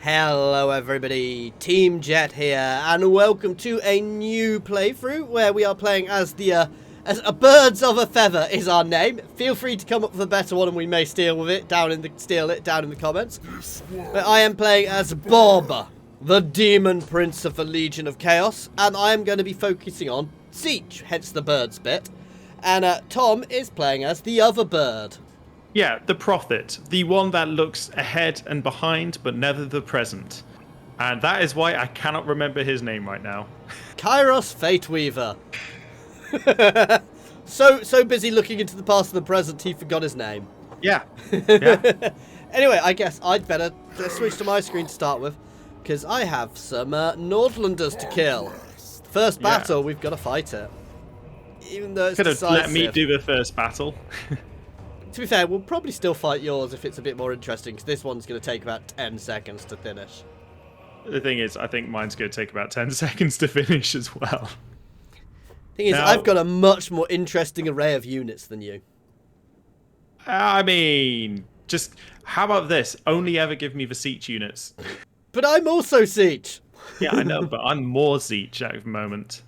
Hello everybody, Team Jet here, and welcome to a new playthrough where we are playing as a birds of a feather is our name. Feel free to come up with a better one and we may steal it down in the comments. But I am playing as Bob, the Demon Prince of the Legion of Chaos, and I am going to be focusing on Tzeentch, hence the birds bit. And Tom is playing as the other bird. Yeah, the prophet. The one that looks ahead and behind, but never the present. And that is why I cannot remember his name right now. Kairos Fateweaver. so busy looking into the past and the present, he forgot his name. Yeah. Yeah. Anyway, I guess I'd better switch to my screen to start with, because I have some Nordlanders to kill. First battle, we've got to fight it. Even though it's Could have decisive. let me do the first battle. To be fair, we'll probably still fight yours if it's a bit more interesting, because this one's going to take about 10 seconds to finish. The thing is, I think mine's going to take about 10 seconds to finish as well. Thing is, I've got a much more interesting array of units than you. I mean, just how about this? Only ever give me the Tzeentch units. But I'm also Tzeentch. Yeah, I know, but I'm more Tzeentch at the moment.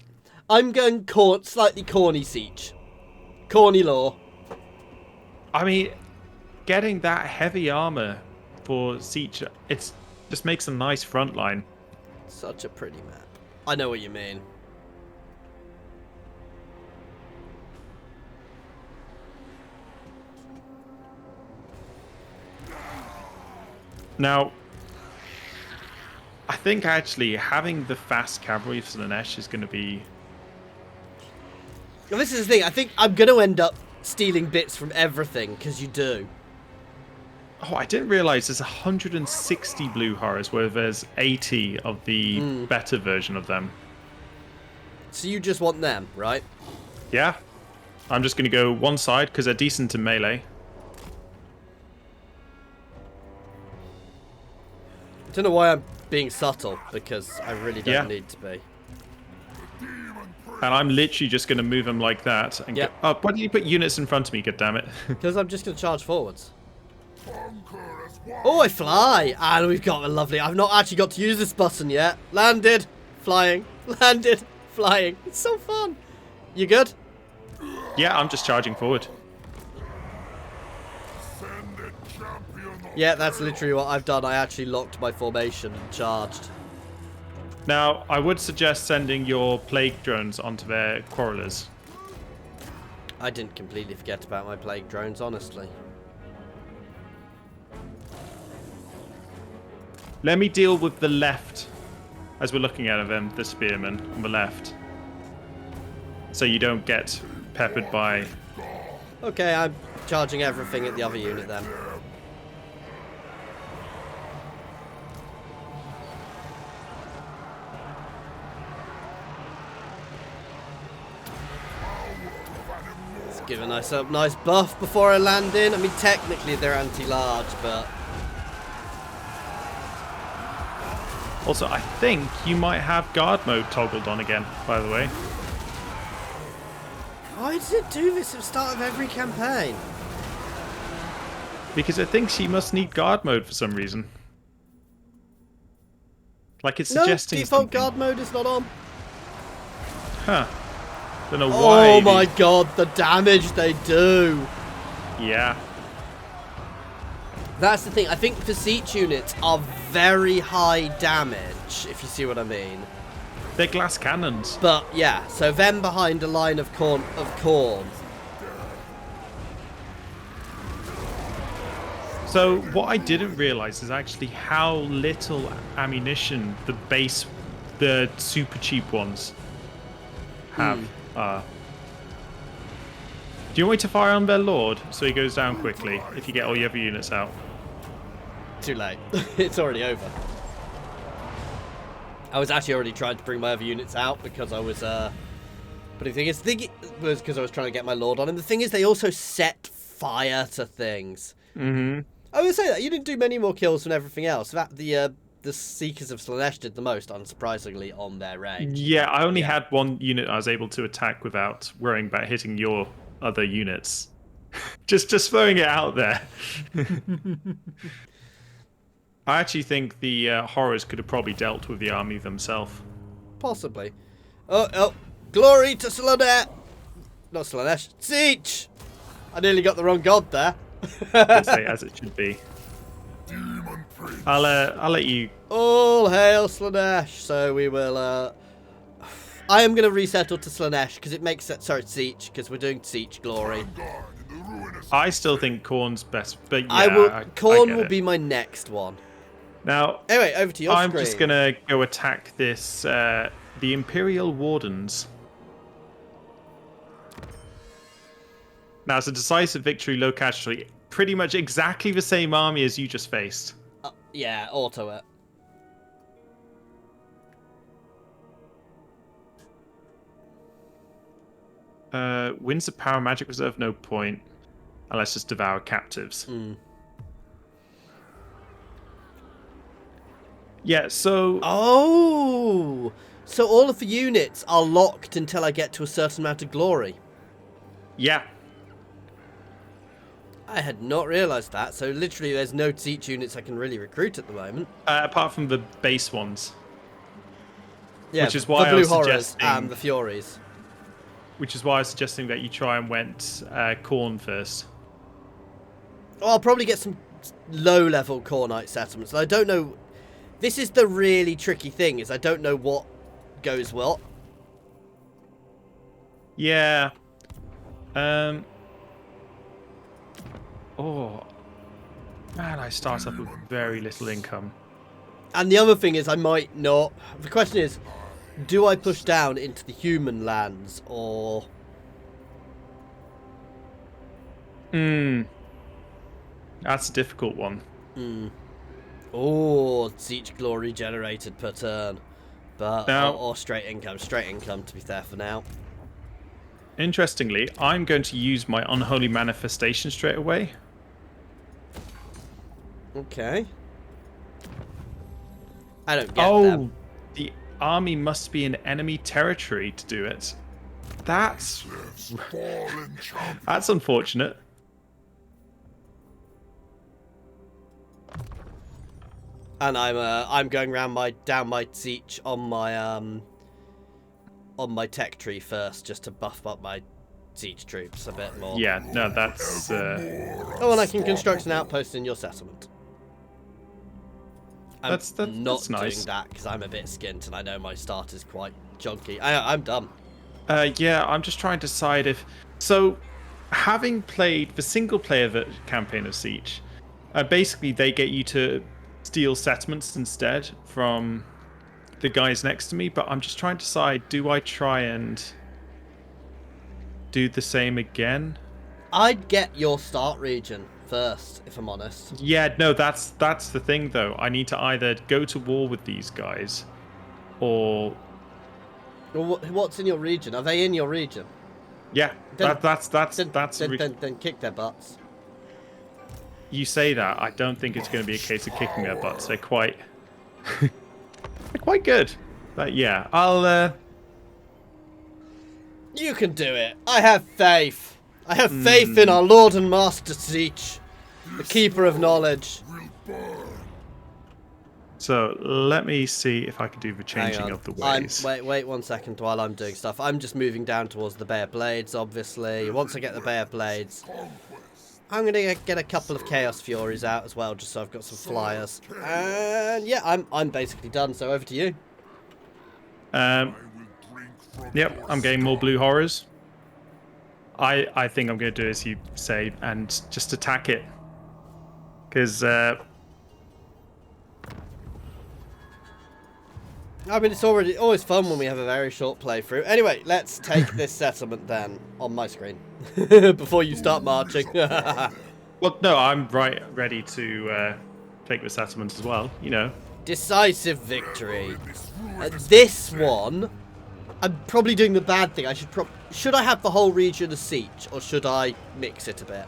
I'm going slightly corny Tzeentch. Corny lore. I mean, getting that heavy armor for Tzeentch, it just makes a nice front line. Such a pretty map. I know what you mean. Now, I think actually having the fast cavalry for Slaanesh is going to be... Well, this is the thing. I think I'm going to end up stealing bits from everything, because you do. Oh, I didn't realize there's 160 blue horrors, where there's 80 of the better version of them. So you just want them, right? Yeah. I'm just going to go one side, because they're decent in melee. I don't know why I'm being subtle, because I really don't need to be. And I'm literally just going to move them like that. And Yep. why did you put units in front of me, goddammit? Because I'm just going to charge forwards. Oh, I fly! And we've got a lovely... I've not actually got to use this button yet. Landed. Flying. Landed. Flying. It's so fun. You good? Yeah, I'm just charging forward. Yeah, that's literally what I've done. I actually locked my formation and charged. Now, I would suggest sending your plague drones onto their quarrelers. I didn't completely forget about my plague drones, honestly. Let me deal with the left, as we're looking at them, the spearmen on the left. So you don't get peppered by... Okay, I'm charging everything at the other unit then. Give a nice buff before I land in. I mean, technically they're anti-large, but... Also, I think you might have guard mode toggled on again, by the way. Why does it do this at the start of every campaign? Because it thinks you must need guard mode for some reason. Like it's suggesting default something. guard mode is not on. Huh. Don't know why. Oh my god, the damage they do. Yeah. That's the thing. I think the Tzeentch units are very high damage, if you see what I mean. They're glass cannons. But yeah, so them behind a line of corn. So what I didn't realize is actually how little ammunition the super cheap ones have. Do you want me to fire on their lord so he goes down quickly if you get all your other units out? Too late. It's already over. I was actually already trying to bring my other units out because I was, but the thing was because I was trying to get my lord on him. The thing is, they also set fire to things. Mm-hmm. I would say that you didn't do many more kills than everything else. That the Seekers of Slaanesh did the most, unsurprisingly, on their range. Yeah, I only had one unit I was able to attack without worrying about hitting your other units. just throwing it out there. I actually think the horrors could have probably dealt with the army themselves. Possibly. Oh, glory to Slaanesh. Not Slaanesh. Tzeentch. I nearly got the wrong god there. Let's say as it should be. I'll let you. All hail Slaanesh. So we will. I am going to resettle to Slaanesh because it makes sense. Sorry, Tzeentch, because we're doing Tzeentch glory. I still think Khorne's best, but yeah, Khorne will be my next one. Now, anyway, over to your I'm screen. just gonna go attack this the Imperial Wardens. Now, it's a decisive victory, low casualty. Pretty much exactly the same army as you just faced. Yeah, auto it. Winds of Power Magic Reserve, no point. And let's just devour captives. Yeah, so... Oh! So all of the units are locked until I get to a certain amount of glory. Yeah. I had not realised that. So literally there's no Tzeentch units I can really recruit at the moment. Apart from the base ones. Yeah, which is why the I was Blue Horrors suggesting... and the Furies. Which is why I was suggesting that you try and went Khorne first. Oh, I'll probably get some low-level Khornite settlements. I don't know... This is the really tricky thing, is I don't know what goes what. Yeah. Oh. Man, I start up with very little income. And the other thing is I might not... The question is, do I push down into the human lands, or... That's a difficult one. Oh, Tzeentch glory generated per turn. But now, or straight income to be fair for now. Interestingly, I'm going to use my unholy manifestation straight away. Okay. I don't get them. The army must be in enemy territory to do it. That's unfortunate. And I'm going around down my Tzeentch on my tech tree first, just to buff up my Tzeentch troops a bit more. Yeah, no, that's. Oh, and I can construct an outpost in your settlement. That's not nice. doing that because I'm a bit skint and I know my start is quite junky. I'm done. Yeah, I'm just trying to decide if. So, having played the single player campaign of Tzeentch, basically they get you to steal settlements instead from the guys next to me, but I'm just trying to decide, do I try and do the same again? I'd get your start region first, if I'm honest. Yeah, no, that's the thing though. I need to either go to war with these guys or... Well, what's in your region? Are they in your region? Yeah, then kick their butts. You say that, I don't think it's going to be a case of kicking their butts. They're quite... they're quite good. But yeah, I'll... You can do it. I have faith. I have faith in our Lord and Master Tzeentch, the Keeper of Knowledge. So, let me see if I can do the changing of the ways. Wait 1 second while I'm doing stuff. I'm just moving down towards the Bear Blades, obviously. Once I get the Bear Blades... I'm going to get a couple of Chaos Furies out as well, just so I've got some flyers. And yeah, I'm basically done, so over to you. Yep, I'm getting more Blue Horrors. I think I'm going to do as you say and just attack it. Because... I mean, it's always fun when we have a very short playthrough. Anyway, let's take this settlement then on my screen before you start marching. Well, no, I'm ready to take the settlement as well, you know. Decisive victory. This one, I'm probably doing the bad thing. Should I have the whole region as Tzeentch, or should I mix it a bit?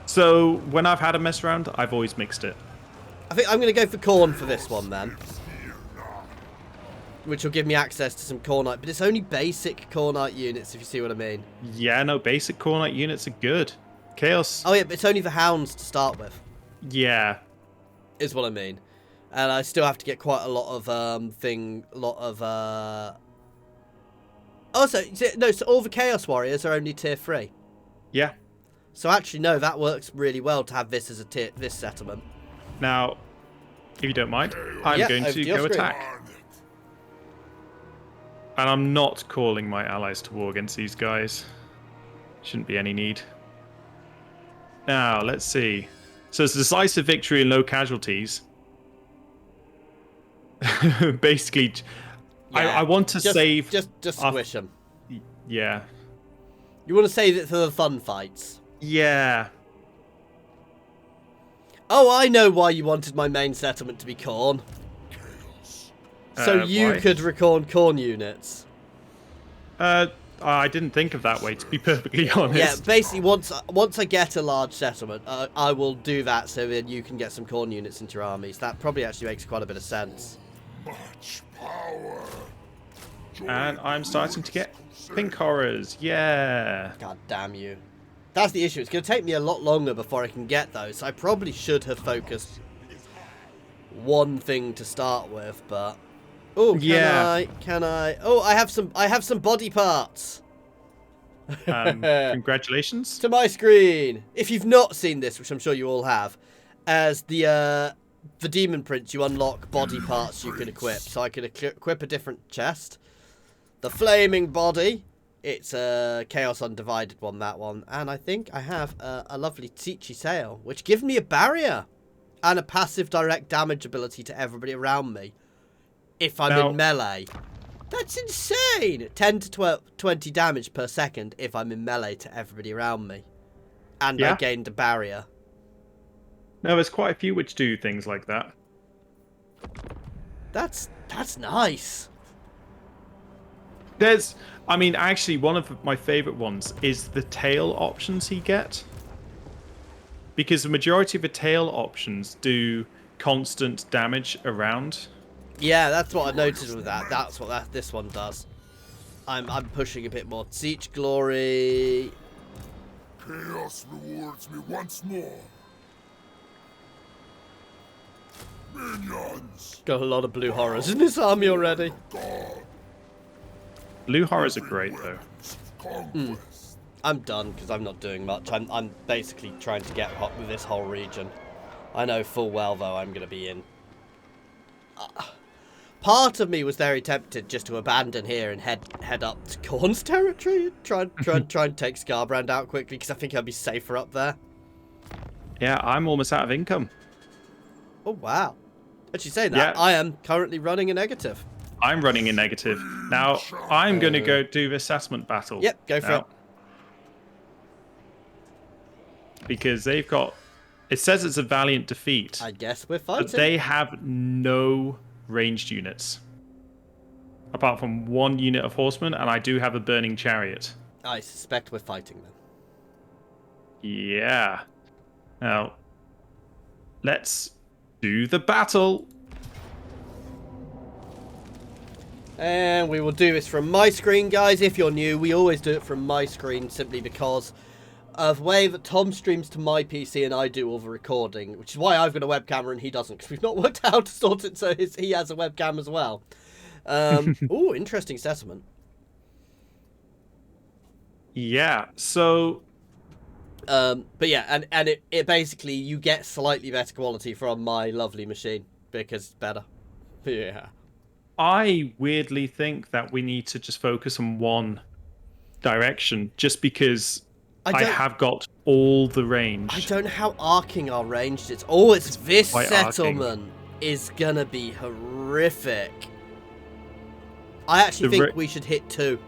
So, when I've had a mess around, I've always mixed it. I think I'm going to go for Khorne for this one then. Which will give me access to some Khornite, but it's only basic Khornite units, if you see what I mean. Yeah, no, basic Khornite units are good. Chaos. Oh yeah, but it's only the Hounds to start with. Yeah. is what I mean. And I still have to get quite a lot of Also, no, so all the Chaos Warriors are only tier 3. Yeah. So actually, no, that works really well to have this as a this settlement. Now, if you don't mind, I'm going to go attack. And I'm not calling my allies to war against these guys. Shouldn't be any need. Now, let's see. So it's a decisive victory and low casualties. Basically, I want to save... Just squish them. Yeah. You want to save it for the fun fights? Yeah. Oh, I know why you wanted my main settlement to be corn. So you could recon corn units. I didn't think of that way, to be perfectly honest. Yeah, basically, once I get a large settlement, I will do that so that you can get some corn units into your armies. That probably actually makes quite a bit of sense. Much power. And I'm starting to get pink horrors. Yeah. God damn you. That's the issue. It's going to take me a lot longer before I can get those. I probably should have focused one thing to start with, but... Oh, can I? Oh, I have some body parts. Congratulations. To my screen. If you've not seen this, which I'm sure you all have, as the Demon Prince, you unlock body parts you can equip. So I can equip a different chest. The Flaming Body. It's a Chaos Undivided one, that one. And I think I have a lovely Tzeentch sail, which gives me a barrier and a passive direct damage ability to everybody around me. If I'm in melee. That's insane! 10 to 20 damage per second if I'm in melee to everybody around me. And I gained a barrier. No, there's quite a few which do things like that. That's nice. Actually, one of my favourite ones is the tail options he get. Because the majority of the tail options do constant damage around. Yeah, that's what I noticed with that. That's what this one does. I'm pushing a bit more. Tzeentch glory. Chaos rewards me once more. Minions. Got a lot of blue horrors in this army already. Blue horrors are great though. I'm done because I'm not doing much. I'm basically trying to get hot with this whole region. I know full well though I'm going to be in. Part of me was very tempted just to abandon here and head up to Khorne's territory and try and take Scarbrand out quickly because I think I'd be safer up there. Yeah, I'm almost out of income. Oh wow! Actually, saying that, I am currently running a negative. I'm running a negative now. I'm going to go do the assessment battle. Yep, go for it. Because they've got. It says it's a valiant defeat. I guess we're fighting. But they have no ranged units. Apart from one unit of horsemen, and I do have a burning chariot. I suspect we're fighting them. Yeah. Now, let's do the battle. And we will do this from my screen, guys. If you're new, we always do it from my screen simply because of the way that Tom streams to my PC and I do all the recording, which is why I've got a webcam and he doesn't, because we've not worked out how to sort it so he has a webcam as well. Ooh, interesting settlement. Yeah, so... but yeah, and it basically, you get slightly better quality from my lovely machine, because it's better. Yeah. I weirdly think that we need to just focus on one direction, just because I have got all the range. I don't know how arcing our ranged it's. Oh, it's this settlement arcing. Is gonna be horrific. I actually think we should hit 2.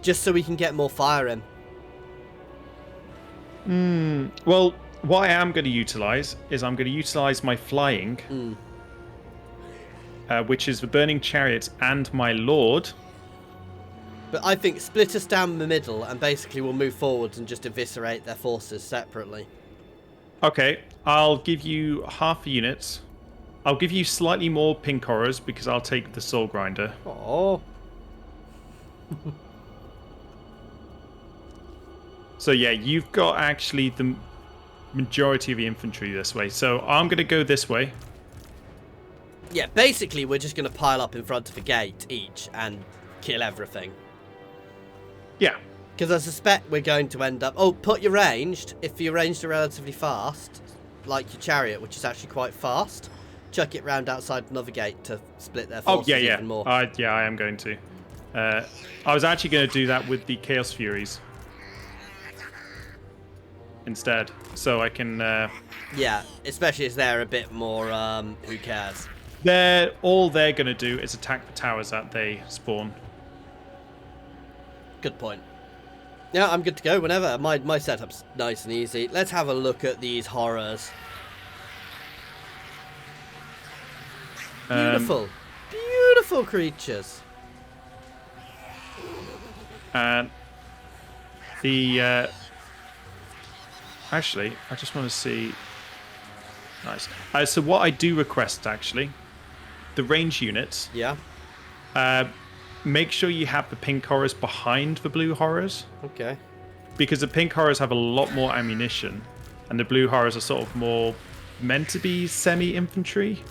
Just so we can get more fire in. Well, what I am going to utilise is I'm going to utilise my flying, which is the Burning Chariot and my Lord. But I think split us down the middle and basically we'll move forwards and just eviscerate their forces separately. Okay, I'll give you half a unit. I'll give you slightly more pink horrors because I'll take the Soul Grinder. Oh. So yeah, you've got actually the... majority of the infantry this way. So I'm going to go this way. Yeah, basically we're just going to pile up in front of a gate each and kill everything. Yeah. Because I suspect we're going to end up... Oh, put your ranged. If your ranged are relatively fast, like your chariot, which is actually quite fast, chuck it round outside another gate to split their forces even more. Yeah, I am going to. I was actually going to do that with the Chaos Furies instead, so I can... Yeah, especially as they're a bit more, who cares? All they're going to do is attack the towers that they spawn. Good point. Yeah, I'm good to go whenever. My setup's nice and easy. Let's have a look at these horrors. Beautiful. Beautiful creatures. And the... Actually, I just want to see... Nice. So what I do request, actually, the range units... Yeah. Make sure you have the pink horrors behind the blue horrors. Okay. Because the pink horrors have a lot more ammunition, and the blue horrors are sort of more meant to be semi-infantry.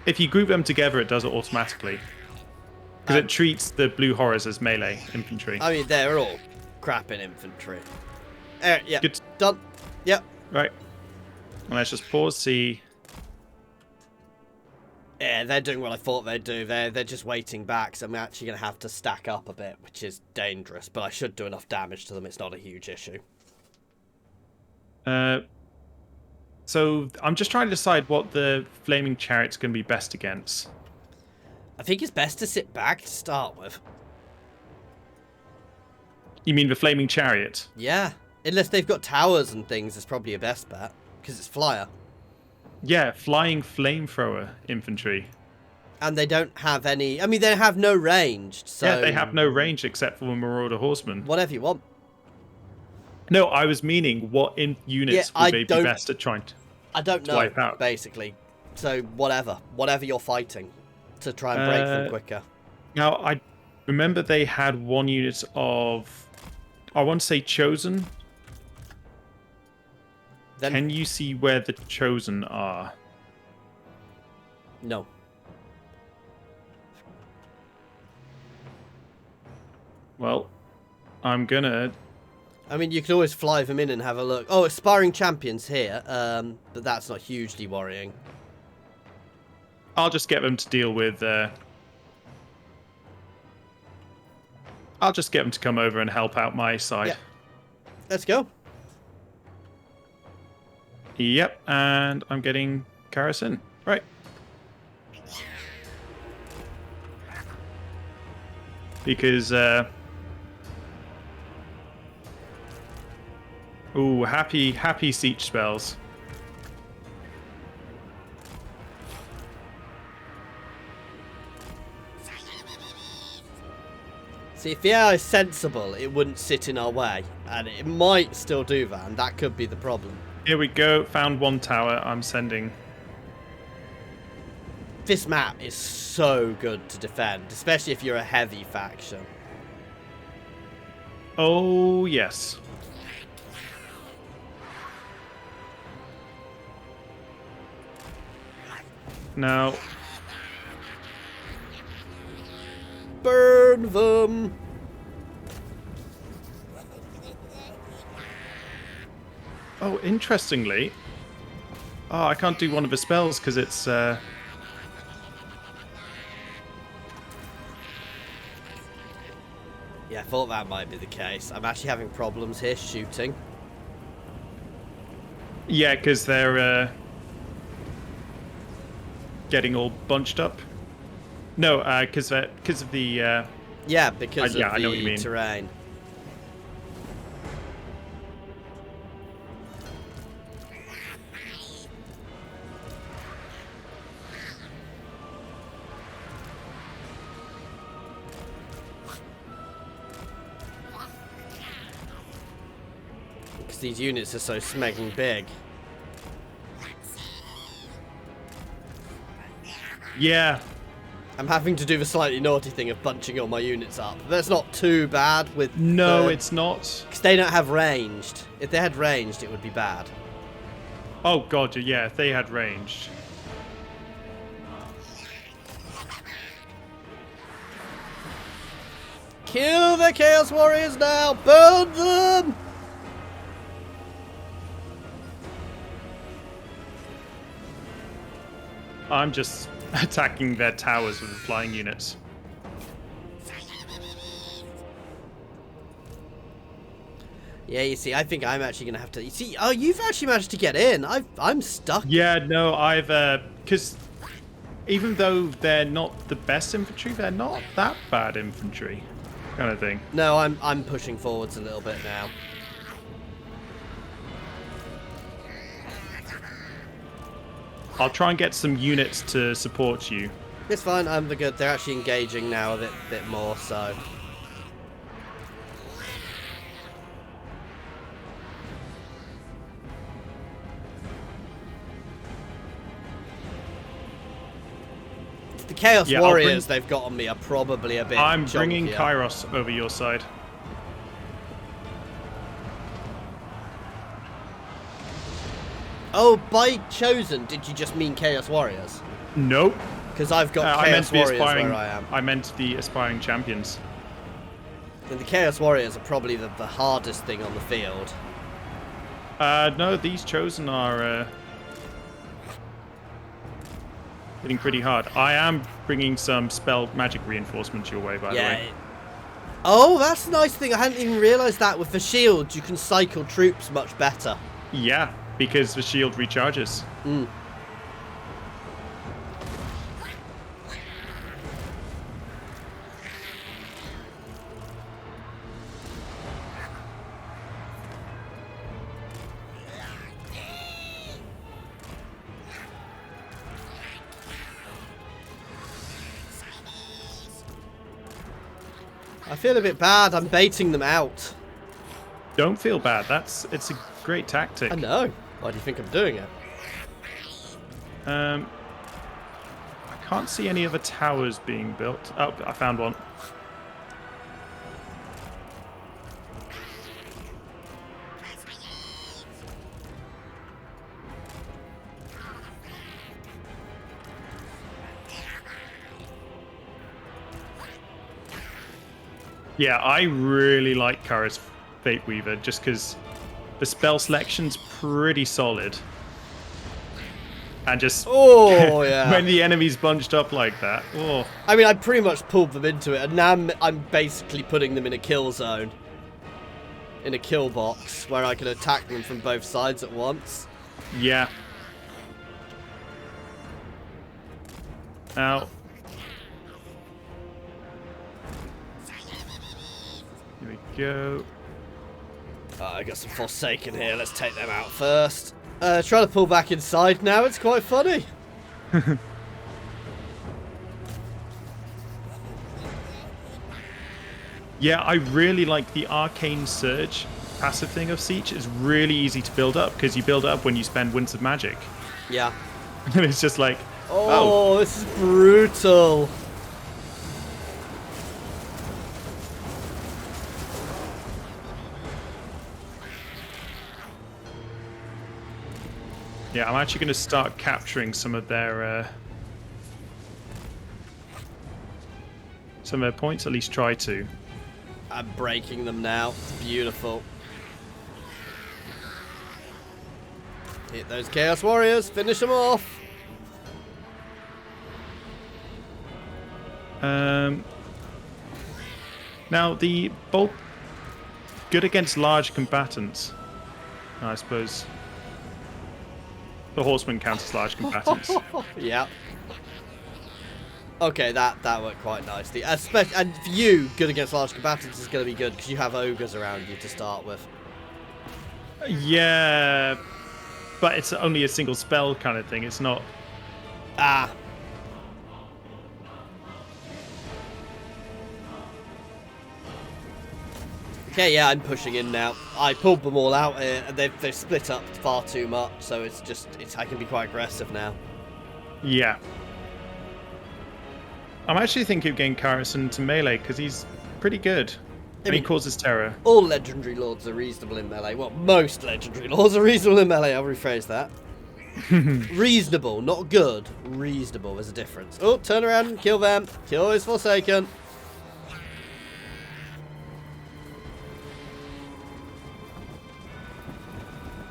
If you group them together, it does it automatically. Because it treats the blue horrors as melee infantry. I mean, they're all crap in infantry. Yeah. Good. Done. Yep. Right. And let's just pause, see... Yeah, they're doing what I thought they'd do. They're just waiting back, so I'm actually going to have to stack up a bit, which is dangerous. But I should do enough damage to them. It's not a huge issue. So I'm just trying to decide what the flaming chariot's going to be best against. I think it's best to sit back to start with. You mean the flaming chariot? Yeah. Unless they've got towers and things, it's probably a best bet. Because it's flyer. Yeah, flying flamethrower infantry. And they don't have any... I mean, they have no ranged, so... Yeah, they have no range except for Marauder Horsemen. Whatever you want. No, I was meaning what units would they be best at trying to I don't know, wipe out. basically. So, whatever. Whatever you're fighting. To try and break them quicker. Now, I remember they had one unit of... I want to say Chosen. Then... Can you see where the Chosen are? No. Well, I'm gonna... I mean, you can always fly them in and have a look. Oh, aspiring champions here, but that's not hugely worrying. I'll just get them to deal with... I'll just get them to come over and help out my side. Yeah. Let's go. Yep, and I'm getting Kairos in. Right. Because, ooh, happy Tzeentch spells. See, if the AI is sensible, it wouldn't sit in our way. And it might still do that, and that could be the problem. Here we go. Found one tower. I'm sending. This map is so good to defend, especially if you're a heavy faction. Oh, yes. Now... Burn them! Oh, interestingly... Oh, I can't do one of the spells because it's... Yeah, I thought that might be the case. I'm actually having problems here shooting. Yeah, because they're getting all bunched up. No, because of the... Yeah, because of I know what you the mean. terrain. Because these units are so smegging big. Yeah. I'm having to do the slightly naughty thing of bunching all my units up. That's not too bad with... No, it's not. Because they don't have ranged. If they had ranged, it would be bad. Oh god, yeah, if they had ranged. Kill the Chaos Warriors now! Burn them! I'm just attacking their towers with the flying units. Yeah, you see, I think I'm actually going to have to... You see, oh, you've actually managed to get in. I'm stuck. Yeah, no, I've... Because even though they're not the best infantry, they're not that bad infantry. Kind of thing. No, I'm pushing forwards a little bit now. I'll try and get some units to support you. It's fine, I'm the good. They're actually engaging now a bit more, so... The Chaos Warriors they've got on me are probably a bit I'm chunkier. bringing Kairos over your side. Oh, by chosen, did you just mean Chaos Warriors? Nope. Because I've got Chaos Warriors where I am. I meant the aspiring champions. And the Chaos Warriors are probably the hardest thing on the field. No, these chosen are hitting pretty hard. I am bringing some spell magic reinforcements your way, by the way. Oh, that's a nice thing. I hadn't even realised that with the shields, you can cycle troops much better. Yeah, because the shield recharges. Mm. I feel a bit bad. I'm baiting them out. Don't feel bad. It's a great tactic. I know. Why do you think I'm doing it? I can't see any other towers being built. Oh, I found one. Yeah, I really like Kairos Fateweaver just because the spell selection's pretty solid. And just oh yeah, when the enemy's bunched up like that. Oh. I mean, I pretty much pulled them into it, and now I'm basically putting them in a kill zone, in a kill box where I can attack them from both sides at once. Yeah. Now. Here we go. I got some Forsaken here. Let's take them out first. Trying to pull back inside now. It's quite funny. Yeah, I really like the Arcane Surge passive thing of Tzeentch. It's really easy to build up because you build up when you spend Winds of Magic. Yeah. And it's just like, oh, this is brutal. yeah, I'm actually going to start capturing some of their points. At least try to. I'm breaking them now. It's beautiful. Hit those Chaos Warriors. Finish them off. Now the bolt good against large combatants, I suppose. The horseman counts as large combatants. Yeah. Okay, that worked quite nicely. Especially, and for you, good against large combatants is going to be good because you have ogres around you to start with. Yeah, but it's only a single spell kind of thing. It's not. Ah. Okay, yeah, I'm pushing in now. I pulled them all out here, and they've split up far too much, so I can be quite aggressive now. Yeah. I'm actually thinking of getting Kairos into melee because he's pretty good. And he causes terror. All legendary lords are reasonable in melee. Well, most legendary lords are reasonable in melee. I'll rephrase that. Reasonable, not good. Reasonable, there's a difference. Oh, turn around and kill them. Kill is Forsaken.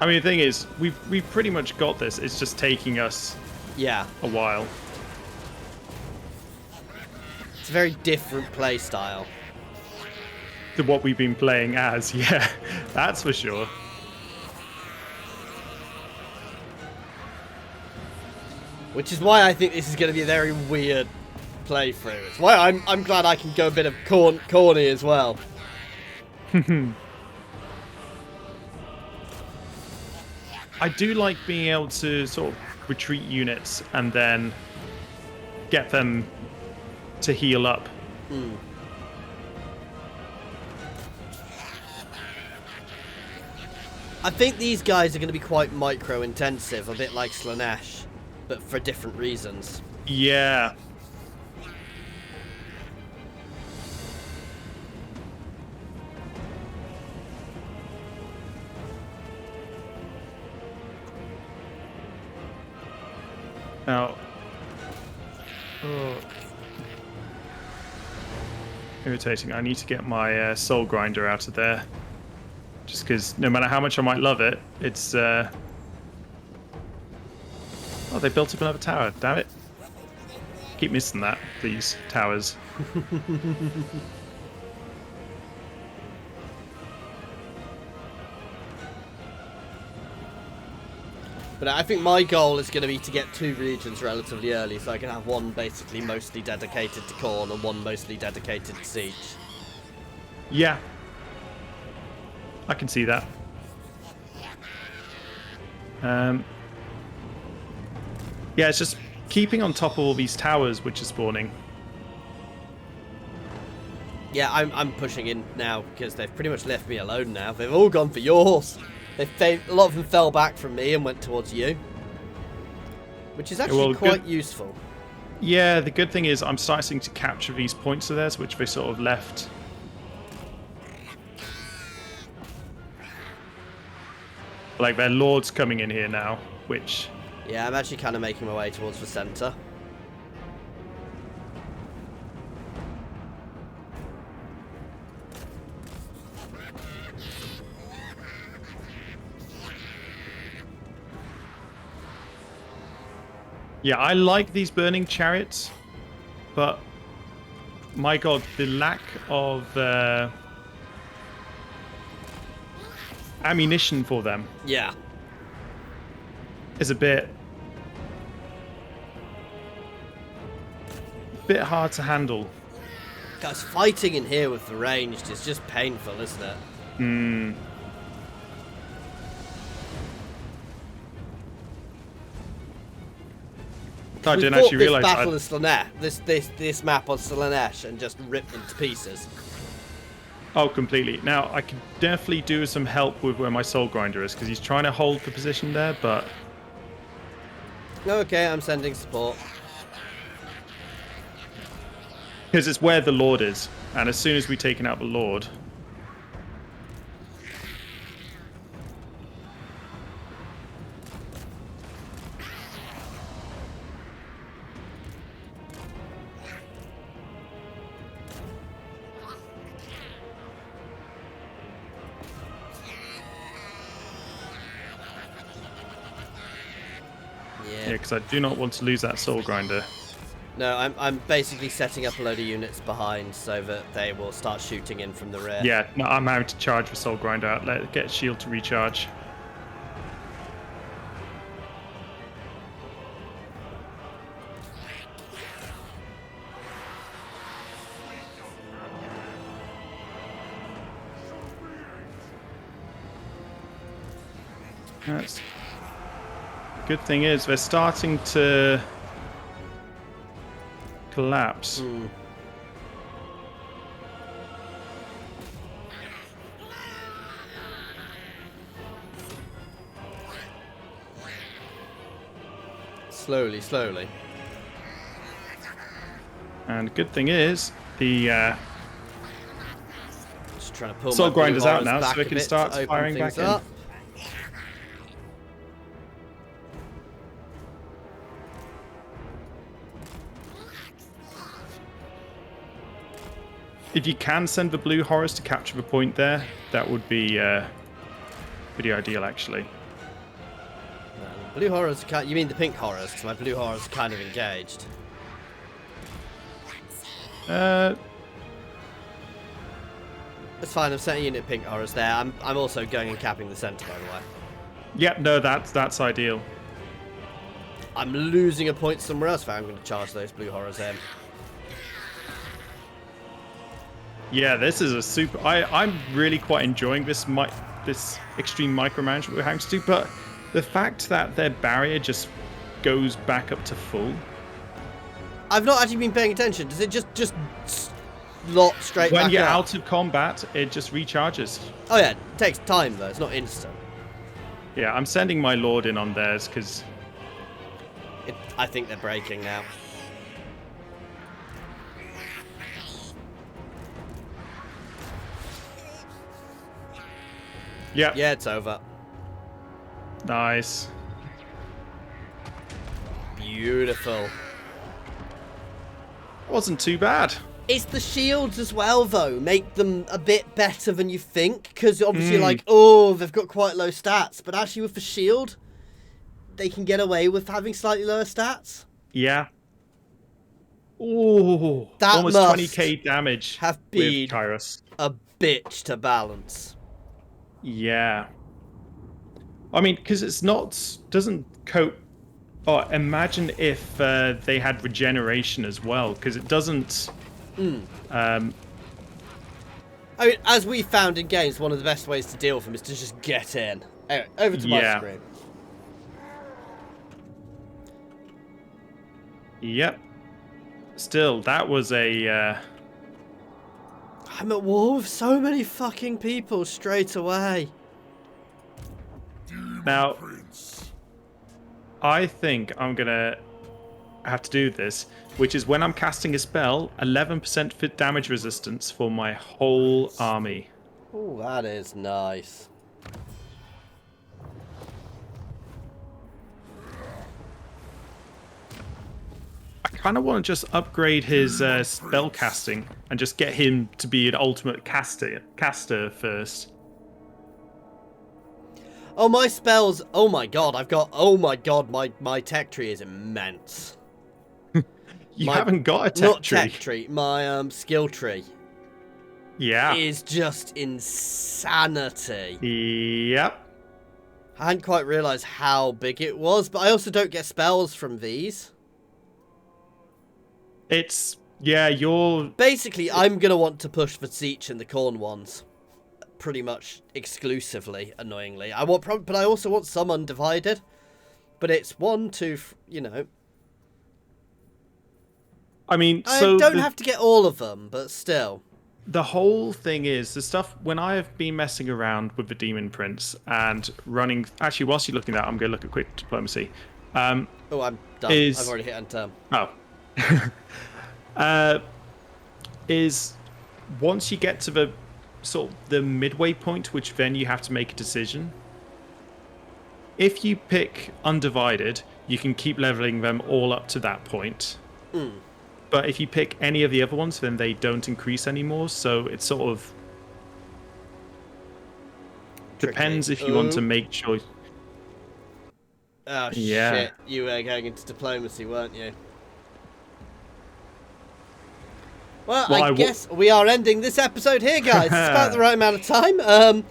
I mean, the thing is, we've pretty much got this. It's just taking us a while. It's a very different play style To what we've been playing as, yeah, that's for sure. Which is why I think this is going to be a very weird playthrough. It's why I'm glad I can go a bit of corny as well. I do like being able to sort of retreat units and then get them to heal up. I think these guys are going to be quite micro-intensive, a bit like Slaanesh, but for different reasons. Yeah. Now, irritating. I need to get my soul grinder out of there. Just because no matter how much I might love it, it's... Oh, they built up another tower. Damn it. Keep missing that, these towers. But I think my goal is going to be to get 2 regions relatively early, so I can have one basically mostly dedicated to Khorne and one mostly dedicated to Tzeentch. Yeah. I can see that. Yeah, it's just keeping on top of all these towers which are spawning. Yeah, I'm pushing in now because they've pretty much left me alone now. They've all gone for yours. A lot of them fell back from me and went towards you, which is actually quite useful. Yeah, the good thing is I'm starting to capture these points of theirs, which they sort of left. Like, their lord's coming in here now, which... Yeah, I'm actually kind of making my way towards the centre. Yeah, I like these burning chariots, but my god, the lack of ammunition for them is a bit hard to handle. Guys, fighting in here with the ranged is just painful, isn't it? Hmm. I didn't actually realise that. Battle of Slaanesh, this map on Slaanesh, and just rip them to pieces. Oh, completely. Now, I could definitely do some help with where my soul grinder is, because he's trying to hold the position there, but... Okay, I'm sending support. Because it's where the Lord is, and as soon as we've taken out the Lord... Yeah, because I do not want to lose that soul grinder. No, I'm basically setting up a load of units behind so that they will start shooting in from the rear. Yeah, no, I'm having to charge the soul grinder out. Let it get shield to recharge. That's... Good thing is they're starting to collapse. Slowly. And good thing is, the Just trying to pull Soul my blue Grinder's out horrors now, back so we a can bit start to open firing things back in. up. If you can send the blue horrors to capture the point there, that would be pretty ideal, actually. Blue horrors, you mean the pink horrors? Because my blue horrors are kind of engaged. It's fine. I'm setting unit pink horrors there. I'm also going and capping the center, by the way. Yep, no, that's ideal. I'm losing a point somewhere else, but I'm going to charge those blue horrors in. Yeah, this is a super. I'm really quite enjoying this extreme micromanagement we're having to do, but the fact that their barrier just goes back up to full. I've not actually been paying attention. Does it just slot straight back When you're up? out of combat, it just recharges. Oh yeah, it takes time though. It's not instant. Yeah, I'm sending my lord in on theirs because I think they're breaking now. yeah, Yeah, it's over. nice. Beautiful. Wasn't too bad. It's the shields as well, though, make them a bit better than you think. Because obviously, like, oh, they've got quite low stats. But actually, with the shield, they can get away with having slightly lower stats. Yeah. Ooh, That almost must 20k damage have with been Kairos. a bitch to balance. Yeah. I mean, because it's not, doesn't Coop. Oh, imagine if they had regeneration as well, because it doesn't. I mean, as we found in games, one of the best ways to deal with them is to just get in. Anyway, over to my screen. Yep. Still, that was a. I'm at war with so many fucking people straight away. Now, Prince. I think I'm gonna have to do this, which is when I'm casting a spell, 11% fit damage resistance for my whole army. Oh, that is nice. I kind of want to just upgrade his spell casting and just get him to be an ultimate caster first. Oh, my spells. Oh my god, I've got. Oh my god, my tech tree is immense. You haven't got a tech not tree. tech tree. My skill tree Yeah. is just insanity. Yep. I hadn't quite realised how big it was, but I also don't get spells from these. It's you're Basically, I'm gonna want to push for Tzeentch and the Khorne ones, pretty much exclusively. Annoyingly, but I also want some Undivided. But it's 1, 2, you know. I mean, I so don't have to get all of them, but still. the whole thing is the stuff when I have been messing around with the Demon Prince and running. Actually, whilst you're looking at that, I'm going to look at quick diplomacy. Oh, I'm done. I've already hit end term. Oh. Is once you get to the sort of the midway point, which then you have to make a decision. If you pick Undivided, you can keep leveling them all up to that point. But if you pick any of the other ones, then they don't increase anymore. So it sort of depends if you want to make sure. Oh, shit. You were going into diplomacy, weren't you? Well, I guess we are ending this episode here, guys. It's about the right amount of time.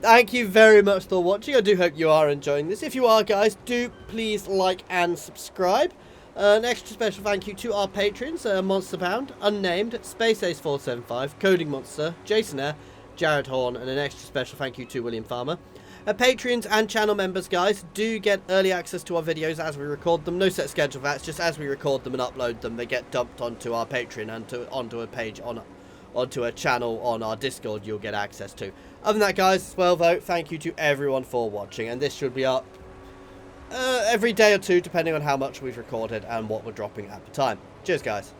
Thank you very much for watching. I do hope you are enjoying this. If you are, guys, do please like and subscribe. An extra special thank you to our patrons, Monster Pound, Unnamed, Space Ace 475, Coding Monster, Jason Air, Jared Horn, and an extra special thank you to William Farmer. Patrons and channel members, guys, do get early access to our videos as we record them. No set schedule for that. It's just as we record them and upload them, they get dumped onto our Patreon and onto a page onto a channel on our Discord you'll get access to. Other than that, guys, well, though, thank you to everyone for watching, and this should be up every day or two, depending on how much we've recorded and what we're dropping at the time. Cheers, guys.